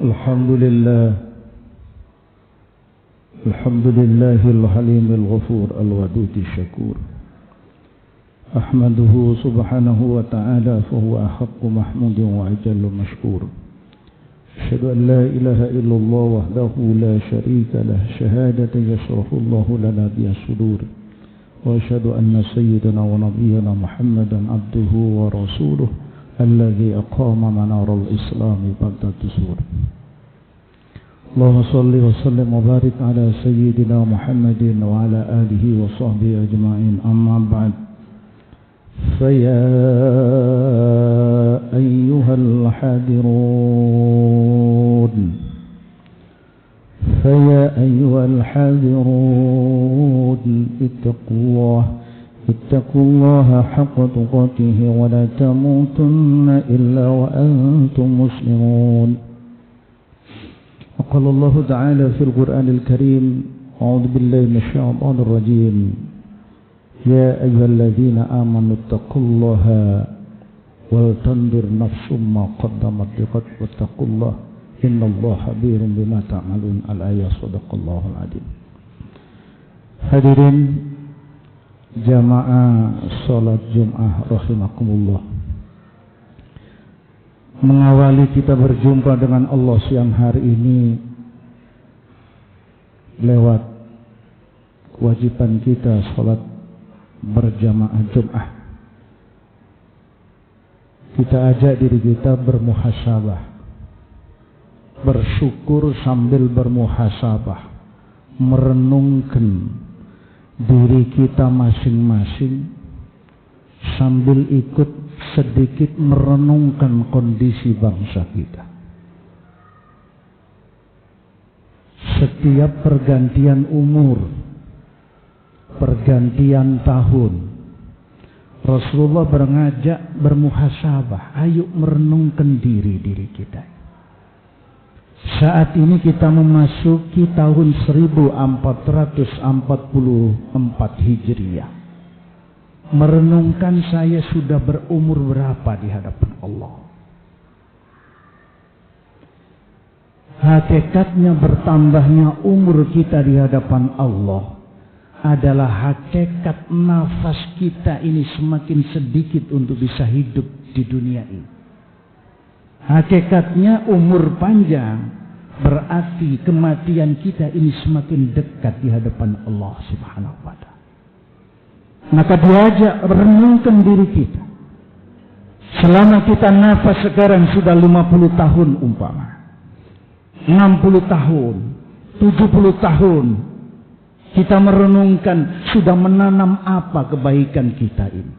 الحمد لله الحليم الغفور الودود الشكور أحمده سبحانه وتعالى فهو أحق محمود وأجل مشكور أشهد أن لا إله إلا الله وحده لا شريك له شهادة يشرف الله لنا بها الصدور وأشهد أن سيدنا ونبينا محمدا عبده ورسوله الذي أقام منار الإسلام بعد الدستور اللهم صل وسلم وبارك على سيدنا محمد وعلى آله وصحبه أجمعين أما بعد فيا أيها الحاذرون اتقوا الله حق تقاته ولا تموتن إلا وأنتم مسلمون وقال الله تعالى في القرآن الكريم أعوذ بالله من الشيطان الرجيم يا أيها الذين آمنوا اتقوا الله ولتنظر نفس ما قدمت لغد واتقوا الله إن الله خبير بما تعملون الآية صدق الله العظيم. Hadirin jamaah salat Jumat rahimakumullah. Mengawali kita berjumpa dengan Allah siang hari ini lewat kewajiban kita salat berjamaah Jumat. Kita ajak diri kita bermuhasabah, bersyukur sambil bermuhasabah, merenungkan diri kita masing-masing sambil ikut sedikit merenungkan kondisi bangsa kita. Setiap pergantian umur, pergantian tahun, Rasulullah mengajak bermuhasabah, ayo merenungkan diri kita. Saat ini kita memasuki tahun 1444 Hijriah. Merenungkan saya sudah berumur berapa di hadapan Allah. Hakikatnya bertambahnya umur kita di hadapan Allah adalah hakikat nafas kita ini semakin sedikit untuk bisa hidup di dunia ini. Hakikatnya umur panjang berarti kematian kita ini semakin dekat di hadapan Allah Subhanahu wa Ta'ala. Maka diajak renungkan diri kita. Selama kita nafas sekarang sudah 50 tahun umpama, 60 tahun, 70 tahun, kita merenungkan sudah menanam apa kebaikan kita ini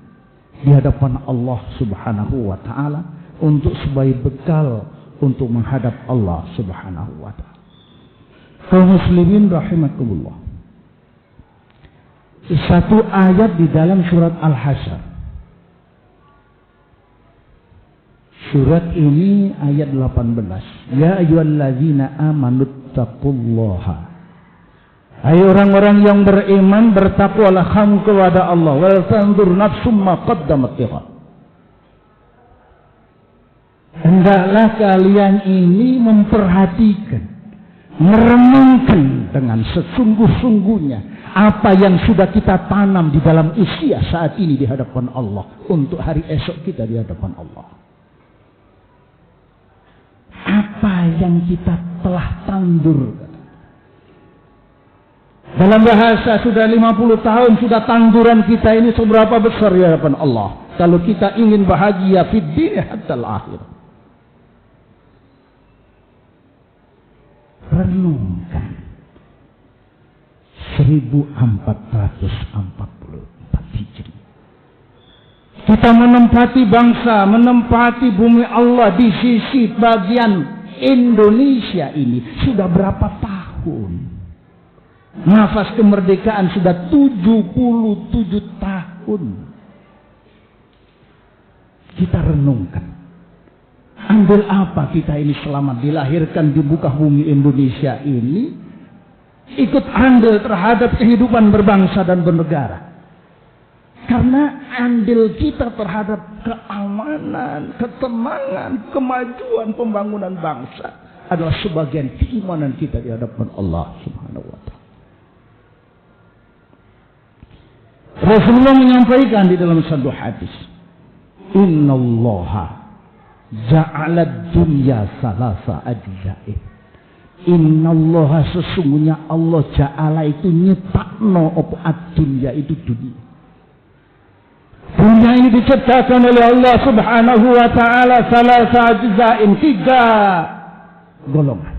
di hadapan Allah Subhanahu wa Ta'ala untuk sebagai bekal untuk menghadap Allah Subhanahu wa Ta'ala. Kaum muslimin rahimakumullah. Satu ayat di dalam surat Al-Hasyr. Surat ini ayat 18. Ya ayyuhallazina amanu taqullaha. Hai orang-orang yang beriman, bertakwalah kamu kepada Allah. Wal tanzur nafsum ma qaddamat lighad. Hendaklah kalian ini memperhatikan, merenungkan dengan sesungguh-sungguhnya apa yang sudah kita tanam di dalam usia saat ini di hadapan Allah untuk hari esok kita di hadapan Allah. Apa yang kita telah tandur. Dalam bahasa sudah 50 tahun sudah tanduran kita ini seberapa besar di hadapan Allah. Kalau kita ingin bahagia fid dunya hatta al-akhir. Renungkan 1444 Hijri. Kita menempati bangsa, menempati bumi Allah di sisi bagian Indonesia ini sudah berapa tahun? Nafas kemerdekaan sudah 77 tahun. Kita renungkan. Ambil apa kita ini selama dilahirkan di muka bumi Indonesia ini, ikut andil terhadap kehidupan berbangsa dan bernegara. Karena andil kita terhadap keamanan, ketenangan, kemajuan pembangunan bangsa adalah sebagian keimanan kita di hadapan Allah Subhanahu wa ta'ala. Rasulullah menyampaikan di dalam satu hadis, innallaha ja'alad dunya salasa ajza'in. Innallaha, sesungguhnya Allah ja'ala itu nyetakno apa ad-dunya itu dunia. Dunia ini diciptakan oleh Allah Subhanahu wa ta'ala salasa ajza'in, 3 golongan.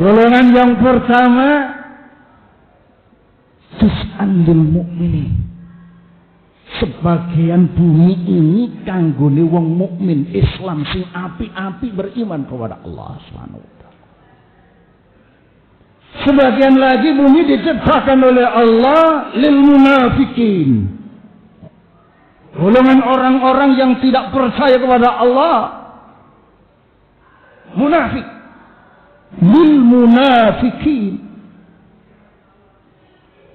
Golongan yang pertama, juz'an lil mu'minin. Sebagian bumi ini kanggone wong mukmin Islam sing api-api beriman kepada Allah Subhanahu wa ta'ala. Sebagian lagi bumi diciptakan oleh Allah lil munafikin. Golongan orang-orang yang tidak percaya kepada Allah. Munafik. Lil munafikin.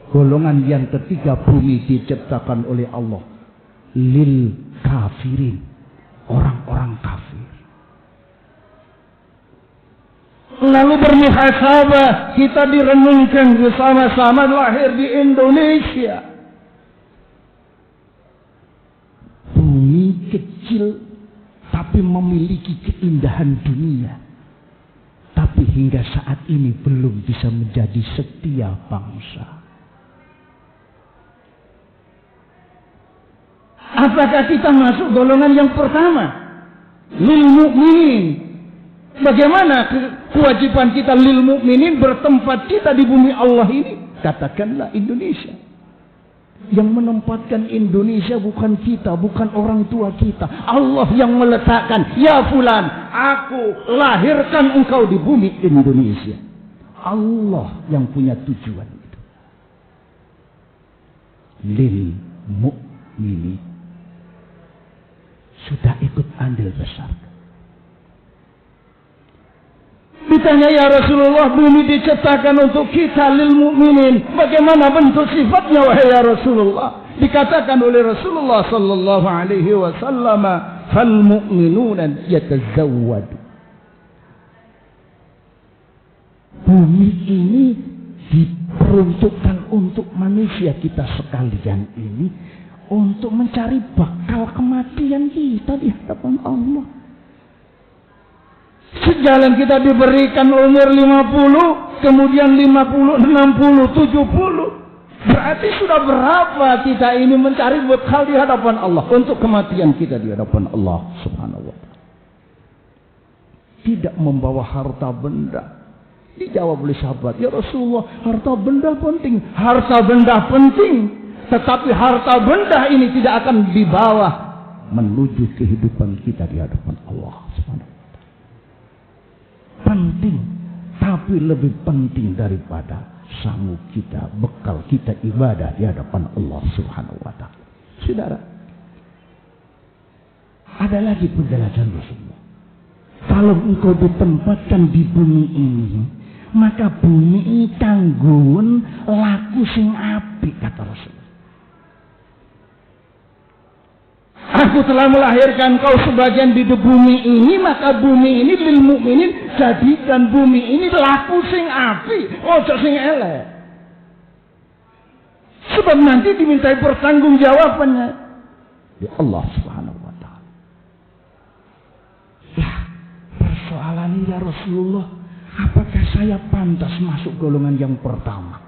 Golongan yang ketiga, bumi diciptakan oleh Allah lil kafirin, orang-orang kafir. Lalu bermuhasabah, kita direnungkan bersama-sama lahir di Indonesia. Bumi kecil tapi memiliki keindahan dunia. Tapi hingga saat ini belum bisa menjadi setia bangsa. Apakah kita masuk golongan yang pertama? Lil mu'minin. Bagaimana kewajiban kita lil mu'minin bertempat kita di bumi Allah ini? Katakanlah Indonesia. Yang menempatkan Indonesia bukan kita, bukan orang tua kita. Allah yang meletakkan. Ya fulan, aku lahirkan engkau di bumi Indonesia. Allah yang punya tujuan itu. Lil mu'minin. Sudah ikut andil besar. Ditanya, ya Rasulullah, bumi diciptakan untuk kita lil mu'minin. Bagaimana bentuk sifatnya wahai ya Rasulullah? Dikatakan oleh Rasulullah sallallahu alaihi wasallam, fal mu'minuna yatazawwadu. Bumi ini diperuntukkan untuk manusia kita sekalian ini, untuk mencari bakal kematian kita di hadapan Allah. Sejalan kita diberikan umur 50, kemudian 50, 60, 70. Berarti sudah berapa kita ini mencari bakal di hadapan Allah untuk kematian kita di hadapan Allah Subhanahu wa ta'ala. Tidak membawa harta benda. Dijawab oleh sahabat, ya Rasulullah, harta benda penting. Harta benda penting. Tetapi harta benda ini tidak akan dibawa menuju kehidupan kita di hadapan Allah Subhanahu wa ta'ala. Penting, tapi lebih penting daripada sanggup kita, bekal kita ibadah di hadapan Allah Subhanahu wa ta'ala. Saudara, ada lagi penjelasan Rasulullah. Kalau engkau ditempatkan di bumi ini, maka bumi ini kanggoun laku sing apik, kata Rasulullah. Aku telah melahirkan kau sebagian di bumi ini, maka bumi ini lil mukminin, jadikan bumi ini laku sing api, ojo sing elek. Sebab nanti dimintai pertanggungjawabannya di Allah Subhanahu wa ta'ala. Lah, persoalan ya Rasulullah, apakah saya pantas masuk golongan yang pertama?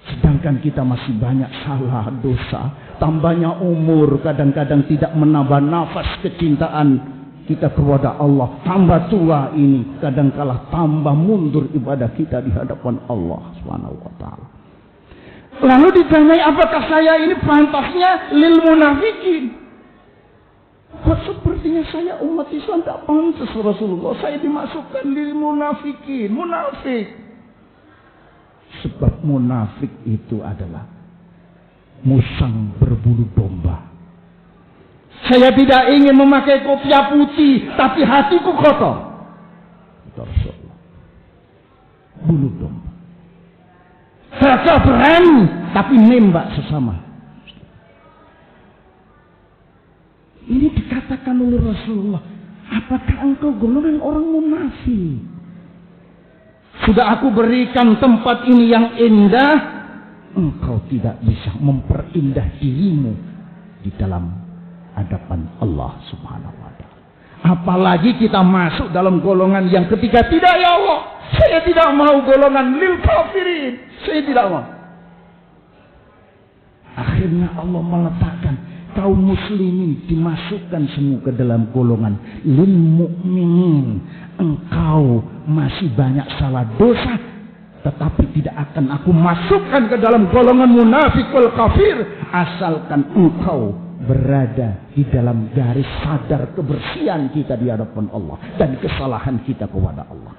Sedangkan kita masih banyak salah, dosa, tambahnya umur, kadang-kadang tidak menambah nafas kecintaan kita kepada Allah. Tambah tua ini, kadang-kala tambah mundur ibadah kita di hadapan Allah Subhanahu wa ta'ala. Lalu ditanyai, apakah saya ini pantasnya lil munafikin? Kok sepertinya saya umat Islam tak pantas Rasulullah. Saya dimasukkan lil munafikin, munafik. Sebab munafik itu adalah musang berbulu domba. Saya tidak ingin memakai kopiah putih, tapi hatiku kotor. Kata Rasulullah. Bulu domba. Saya berani, tapi nembak sesama. Ini dikatakan oleh Rasulullah. Apakah engkau golongan orang munafik? Sudah aku berikan tempat ini yang indah, engkau tidak bisa memperindah dirimu di dalam hadapan Allah Subhanahu wa ta'ala. Apalagi kita masuk dalam golongan yang ketiga, tidak ya Allah, saya tidak mau golongan lil kafirin, saya tidak mau. Akhirnya Allah meletakkan kaum muslimin dimasukkan semua ke dalam golongan lil mu'minin. Engkau masih banyak salah dosa, tetapi tidak akan aku masukkan ke dalam golongan munafik wal kafir, asalkan engkau berada di dalam garis sadar kebersihan kita di hadapan Allah dan kesalahan kita kepada Allah.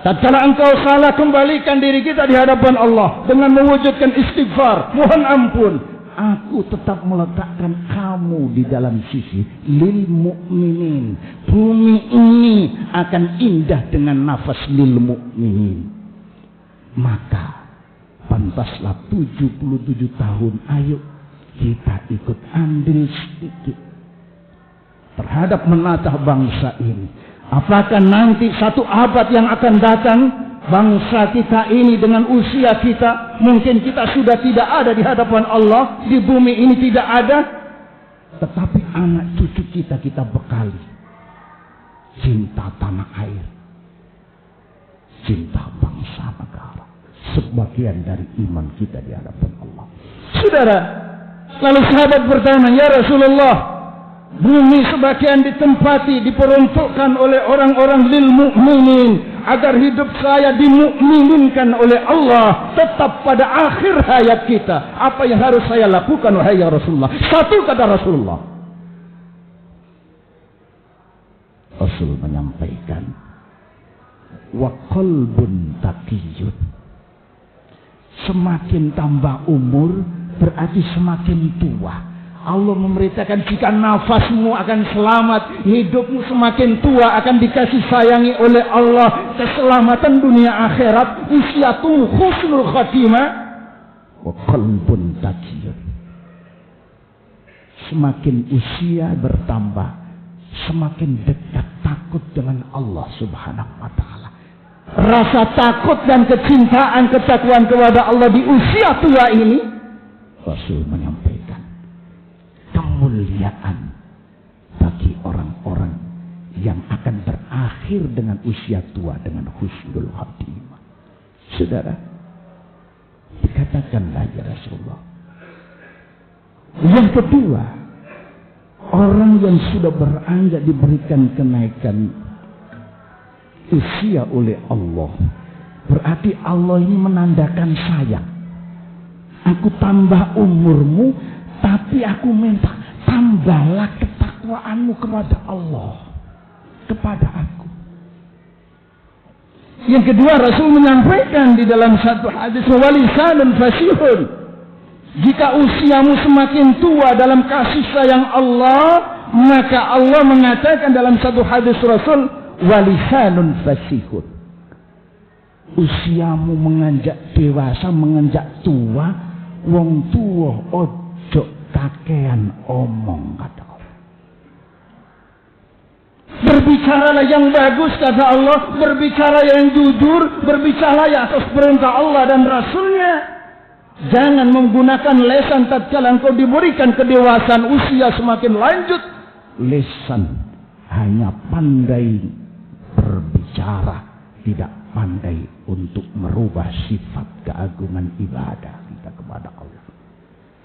Tatkala engkau salah, kembalikan diri kita di hadapan Allah dengan mewujudkan istighfar, mohon ampun. Aku tetap meletakkan kamu di dalam sisi lil mu'minin. Bumi ini akan indah dengan nafas lil mu'minin. Maka pantaslah 77 tahun, ayo kita ikut andil sedikit terhadap menatah bangsa ini. Apakah nanti satu abad yang akan datang, bangsa kita ini dengan usia kita, mungkin kita sudah tidak ada di hadapan Allah, di bumi ini tidak ada, tetapi anak cucu kita bekali cinta tanah air, cinta bangsa negara, sebagian dari iman kita di hadapan Allah. Saudara, lalu sahabat bertanya, ya Rasulullah, bumi sebagian ditempati, diperuntukkan oleh orang-orang lil mu'minin, agar hidup saya dimukminkan oleh Allah tetap pada akhir hayat kita. Apa yang harus saya lakukan, wahai ya Rasulullah? Satu kata Rasulullah. Rasul menyampaikan, wa qalbun taqiyun. Semakin tambah umur berarti semakin tua. Allah memberitakan jika nafasmu akan selamat, hidupmu semakin tua akan dikasih sayangi oleh Allah, keselamatan dunia akhirat, usiatu husnul khatimah, wa qalbun taqiyun. Semakin usia bertambah, semakin dekat takut dengan Allah Subhanahu wa ta'ala. Rasa takut dan kecintaan, ketakwaan kepada Allah di usia tua ini, Rasul menyampaikan kemuliaan bagi orang-orang yang akan berakhir dengan usia tua dengan husnul khatimah. Saudara, dikatakanlah ya Rasulullah. Yang kedua, orang yang sudah beranjak diberikan kenaikan usia oleh Allah, berarti Allah ini menandakan sayang. Aku tambah umurmu, tapi aku minta tambahlah ketakwaanmu kepada Allah, kepada aku. Yang kedua, Rasul menyampaikan di dalam satu hadis, walisanun fasihun. Jika usiamu semakin tua dalam kasih sayang Allah, maka Allah mengatakan dalam satu hadis Rasul, walisanun fasihun. Usiamu menganjak dewasa, menganjak tua, wong tua ojo kakean omong, kata Allah. Berbicaralah yang bagus, kata Allah. Berbicara yang jujur, berbicara ya atas perintah Allah dan Rasulnya. Jangan menggunakan lesan tatkala engkau diberikan kedewasaan, usia semakin lanjut. Lesan hanya pandai berbicara, tidak pandai untuk merubah sifat keagungan ibadah kita kepada Allah.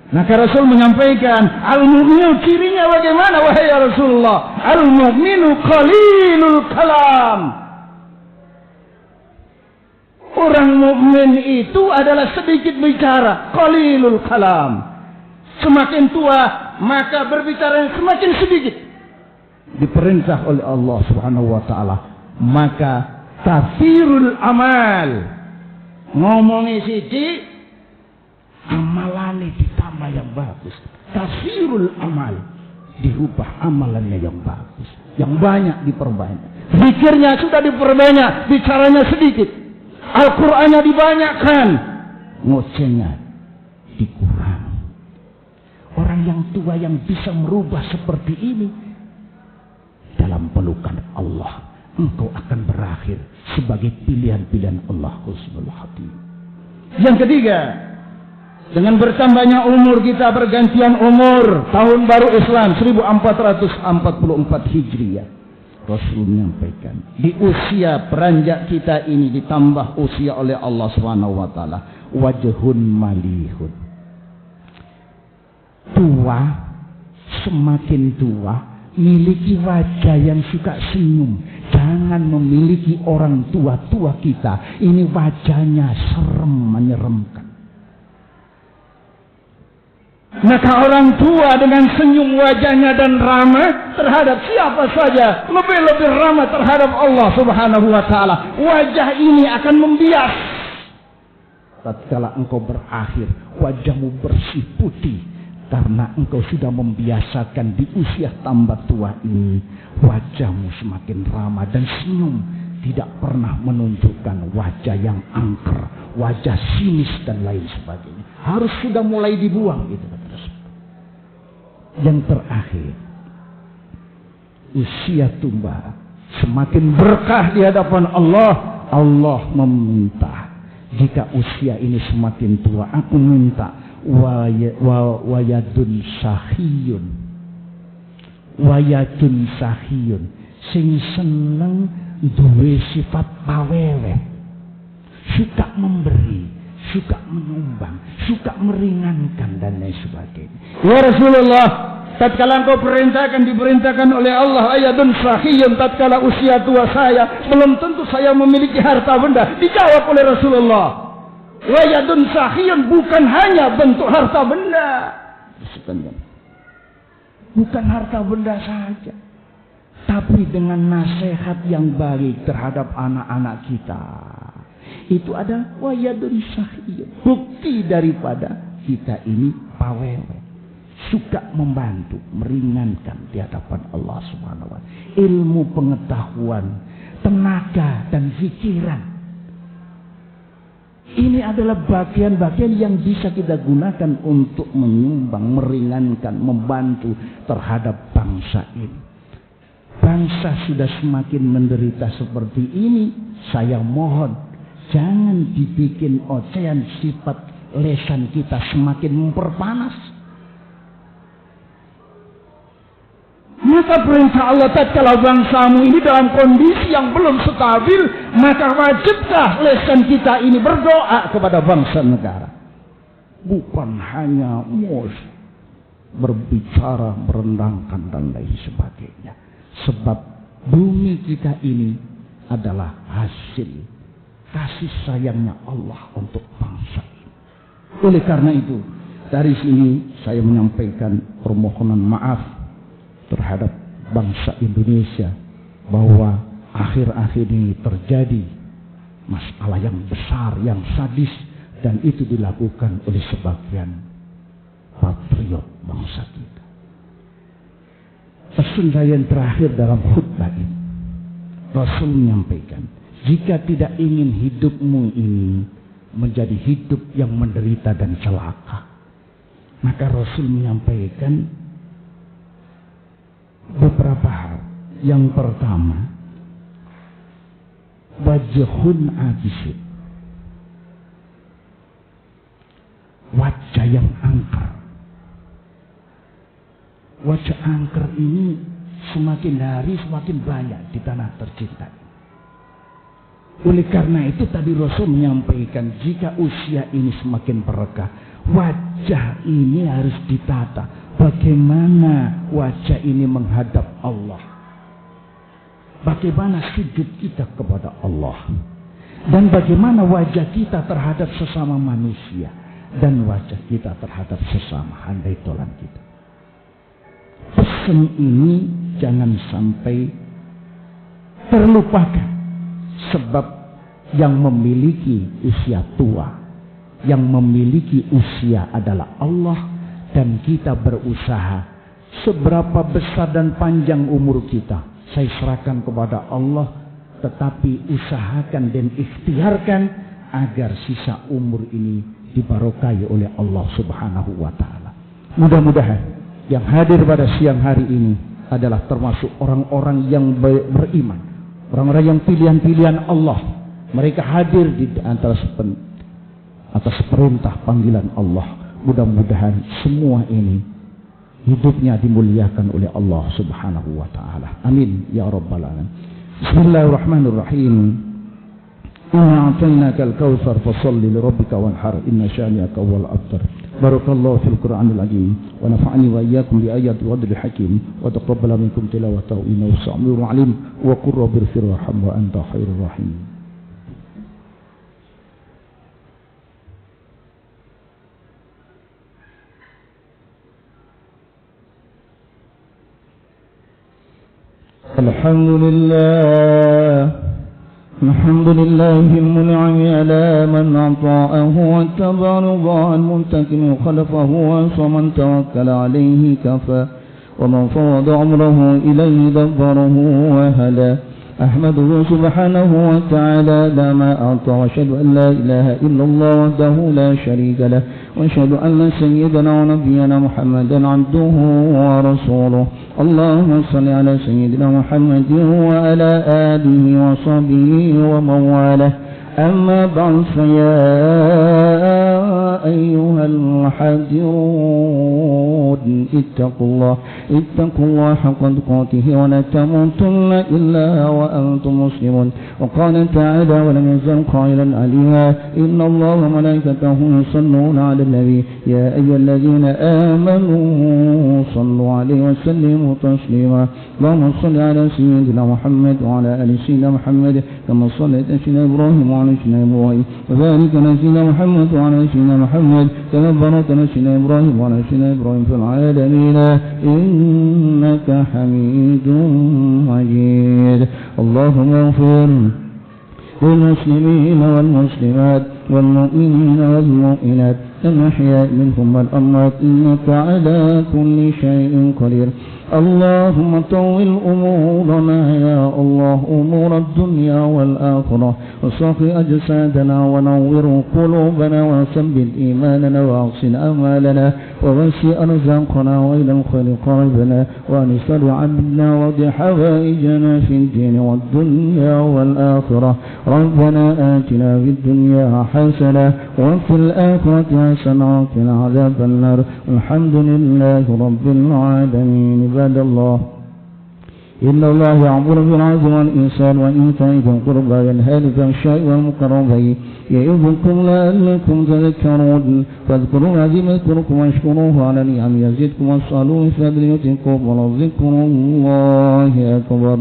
Maka Rasul menyampaikan, al-mu'minu cirinya bagaimana wahai ya Rasulullah? Al-mu'minu qalilul kalam. Orang mukmin itu adalah sedikit bicara, qalilul kalam. Semakin tua maka berbicara semakin sedikit. Diperintah oleh Allah Subhanahu wa taala, maka kathirul amal. Ngomongi sithik, amalannya ditambah yang bagus. Kathirul amal, dirubah amalannya yang bagus, yang banyak diperbanyak. Zikirnya sudah diperbanyak, bicaranya sedikit. Al-Qur'annya dibanyakkan, ngocehnya dikurangi. Orang yang tua yang bisa merubah seperti ini dalam pelukan Allah, engkau akan berakhir sebagai pilihan-pilihan Allah husnul khatimah. Yang ketiga, dengan bertambahnya umur kita, bergantian umur, tahun baru Islam 1444 Hijriah, Rasul menyampaikan, di usia peranjak kita ini ditambah usia oleh Allah SWT, wajhun malihun. Tua, semakin tua, miliki wajah yang suka senyum. Jangan memiliki orang tua-tua kita, ini wajahnya serem, menyeramkan. Maka orang tua dengan senyum wajahnya dan ramah terhadap siapa saja, lebih-lebih ramah terhadap Allah Subhanahu wa taala. Wajah ini akan membias. Tatkala engkau berakhir, wajahmu bersih putih karena engkau sudah membiasakan di usia tambah tua ini wajahmu semakin ramah dan senyum, tidak pernah menunjukkan wajah yang angker, wajah sinis dan lain sebagainya. Harus sudah mulai dibuang itu. Yang terakhir, usia tua semakin berkah di hadapan Allah. Allah meminta, jika usia ini semakin tua, aku minta wayadun sahiyun sing seneng duwe sifat pawewe, suka memberi, suka menyumbang, suka meringankan dan lain sebagainya. Ya Rasulullah, tatkala engkau diperintahkan oleh Allah, ayatun sahiyun, tatkala usia tua saya, belum tentu saya memiliki harta benda. Dijawab oleh Rasulullah, wayadun sahiyun, bukan hanya bentuk harta benda, bukan harta benda saja, tapi dengan nasihat yang baik terhadap anak-anak kita. Itu ada wayadun sahiyun, bukti daripada kita ini pawewe, suka membantu, meringankan di hadapan Allah Subhanahu wa taala. Ilmu, pengetahuan, tenaga dan pikiran, ini adalah bagian-bagian yang bisa kita gunakan untuk menyumbang, meringankan, membantu terhadap bangsa ini. Bangsa sudah semakin menderita seperti ini. Saya mohon, jangan dibikin ocehan sifat lesan kita semakin memperpanas. Maka perintah Allah, tatkala bangsamu ini dalam kondisi yang belum stabil, maka wajibkah lesan kita ini berdoa kepada bangsa negara. Bukan hanya berbicara, merendahkan dan lain sebagainya. Sebab bumi kita ini adalah hasil kasih sayangnya Allah untuk bangsa ini. Oleh karena itu, dari sini saya menyampaikan permohonan maaf terhadap bangsa Indonesia bahwa akhir-akhir ini terjadi masalah yang besar, yang sadis, dan itu dilakukan oleh sebagian patriot bangsa kita. Pesan saya yang terakhir dalam khutbah ini, Rasul menyampaikan, jika tidak ingin hidupmu ini menjadi hidup yang menderita dan celaka, maka Rasul menyampaikan beberapa hal. Yang pertama, wajhun abisid, wajah yang angker. Wajah angker ini semakin hari semakin banyak di tanah tercinta. Oleh karena itu tadi Rasul menyampaikan, jika usia ini semakin berkah, wajah ini harus ditata. Bagaimana wajah ini menghadap Allah, bagaimana sujud kita kepada Allah, dan bagaimana wajah kita terhadap sesama manusia, dan wajah kita terhadap sesama handai tolan kita. Pesan ini jangan sampai terlupakan, sebab yang memiliki usia tua, yang memiliki usia adalah Allah, dan kita berusaha seberapa besar dan panjang umur kita, saya serahkan kepada Allah, tetapi usahakan dan ikhtiarkan agar sisa umur ini dibarokai oleh Allah Subhanahu wa taala. Mudah-mudahan yang hadir pada siang hari ini adalah termasuk orang-orang yang beriman, orang-orang yang pilihan-pilihan Allah. Mereka hadir di atas perintah panggilan Allah. Mudah-mudahan semua ini hidupnya dimuliakan oleh Allah Subhanahu wa taala. Amin ya rabbal alamin. Bismillahirrahmanirrahim. Inna a'tainakal kautsar fasholli lirabbika wanhar inna syani'aka wal abtar. Barakallahu fil Qur'anil azim wa nafa'ani wa iyyakum bi ayati wadil hakim wa taqabbala minkum tilawatahu innahu sami'un 'alim wa qur rabbighfir warham wa anta khairur rahim. Alhamdulillah. الحمد لله المنعم على من أعطاه واتبع رضاه المنتقم خلفه ومن توكل عليه كفى ومن فوض أمره إليه دبره وهدى. أحمده سبحانه وتعالى لما أعطى وأشهد أن لا إله إلا الله وحده لا شريك له وأشهد أن سيدنا ونبينا محمدا عبده ورسوله. اللهم صل على سيدنا محمد وعلى آله وصحبه ومن والاه. أما بعد فيا أيها الحاذرون اتقوا الله حق تقاته ولا تموتن إلا وأنتم مسلمون. وقال تعالى ولم يزل قائلا عليها إن الله وملائكته يصلون على النبي يا أيها الذين آمنوا صلوا عليه وسلموا تسليما. اللهم صل على سيدنا محمد وعلى آل سيدنا محمد كما صليت على سيدنا إبراهيم وعلى سيدنا إبراهيم وبارك على سيدنا محمد وعلى سيدنا محمد كما باركت على سيدنا إبراهيم وعلى سيدنا إبراهيم في العالمين إنك حميد مجيد. اللهم اغفر للمسلمين والمسلمات والمؤمنين والمؤمنات الأحياء منهم والأموات إنك على كل شيء قدير. اللهم طول أمورنا يا الله أمور الدنيا والآخرة وصفي أجسادنا ونور قلوبنا وثبت إيماننا وأحسن أمالنا ووسع أرزاقنا وإلى الخير قربنا ونسأل عبدنا وضع حوائجنا في الدين والدنيا والآخرة. ربنا آتنا في الدنيا حسنة وفي الآخرة حسنة وقنا عذاب النار. الحمد لله رب العالمين. عباد الله إن الله يأمر بالعدل والإحسان وإيتاء ذي القربى وينهى عن الفحشاء والمنكر والبغي يعظكم لعلكم تذكرون. فاذكروا العظيم يذكركم واشكروه على نعمه يزدكم واسألوه من فضله يؤتكم ولذكر الله أكبر.